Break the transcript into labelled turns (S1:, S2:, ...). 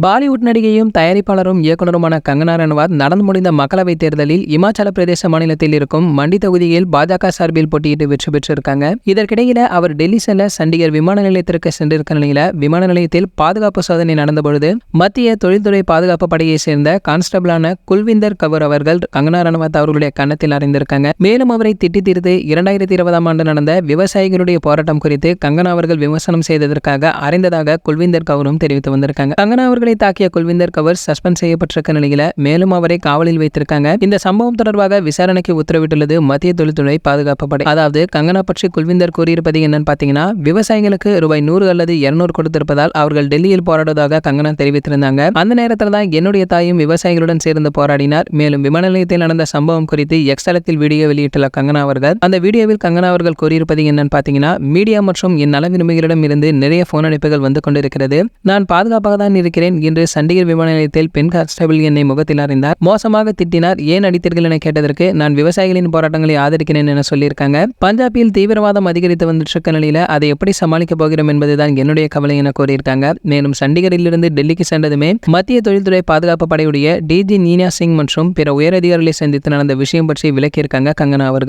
S1: பாலிவுட் நடிகையும் தயாரிப்பாளரும் இயக்குனருமான கங்கனா ரனவாத் நடந்து முடிந்த மக்களவைத் தேர்தலில் இமாச்சல பிரதேச மாநிலத்தில் இருக்கும் மண்டி தொகுதியில் பாஜக சார்பில் போட்டியிட்டு வெற்றி பெற்றிருக்காங்க. இதற்கிடையில அவர் டெல்லி செல்ல சண்டிகர் விமான நிலையத்திற்கு சென்றிருக்க நிலையில விமான நிலையத்தில் பாதுகாப்பு சோதனை நடந்தபொழுது மத்திய தொழில்துறை பாதுகாப்பு படையை சேர்ந்த கான்ஸ்டபிளான குல்விந்தர் கவுர் அவர்கள் கங்கனா ரனவாத் அவர்களுடைய கன்னத்தில் அறிந்திருக்காங்க. மேலும் அவரை திட்டி தீர்த்து 2020ஆம் ஆண்டு நடந்த விவசாயிகளுடைய போராட்டம் குறித்து கங்கனா அவர்கள் விமர்சனம் செய்ததற்காக அறிந்ததாக குல்விந்தர் கவுரும் தெரிவித்து வந்திருக்காங்க. கங்கனா அவர்களை தாக்கிய குல்விந்தர் கவுர் சஸ்பெண்ட் செய்யப்பட்டிருக்க நிலையில மேலும் அவரை காவலில் வைத்திருக்காங்க. இந்த சம்பவம் தொடர்பாக விசாரணைக்கு உத்தரவிட்டுள்ளது மத்திய தொழில்துறை பாதுகாப்பு படை. அதாவது கங்கனா பற்றி குல்விந்தர் கூறியிருப்பது என்னன்னு பாத்தீங்கன்னா, விவசாயிகளுக்கு ரூபாய் 100 அல்லது 200 கொடுத்திருப்பதால் அவர்கள் டெல்லியில் போராடுவதாக கங்கனா தெரிவித்திருந்தாங்க. அந்த நேரத்தில் தான் என்னுடைய தாயும் விவசாயிகளுடன் சேர்ந்து போராடினார். மேலும் விமான நிலையத்தில் நடந்த சம்பவம் குறித்து எக்ஸ் தளத்தில் வீடியோ வெளியிட்டுள்ள கங்கனா அவர்கள் அந்த வீடியோவில் கங்கனா அவர்கள் கூறியிருப்பது என்னன்னு பாத்தீங்கன்னா, மீடியா மற்றும் என் நல விரும்பிகளிடம் இருந்து நிறைய போன் அழைப்புகள் வந்து கொண்டிருக்கிறது. நான் பாதுகாப்பாக தான் இருக்கிறேன் என்று சண்டிகர் விமான நிலையத்தில் பெண் கான்ஸ்டபிள் என்னை முகத்தில் அறிந்தார். மோசமாக திட்டினார். ஏன் அடித்தீர்கள் என கேட்டதற்கு நான் விவசாயிகளின் போராட்டங்களை ஆதரிக்கிறேன் என சொல்லியிருக்காங்க. பஞ்சாபில் தீவிரவாதம் அதிகரித்து வந்துட்டு நிலையில அதை எப்படி சமாளிக்க போகிறோம் என்பதுதான் என்னுடைய கவலை என கூறியிருக்காங்க. மேலும் சண்டிகரில் இருந்து டெல்லிக்கு சென்றதுமே மத்திய தொழில்துறை பாதுகாப்பு படையுடைய டிஜி நீனா சிங் மற்றும் பிற உயரதிகாரிகளை சந்தித்து நடந்த விஷயம் பற்றி விளக்கியிருக்காங்க கங்கனா அவர்கள்.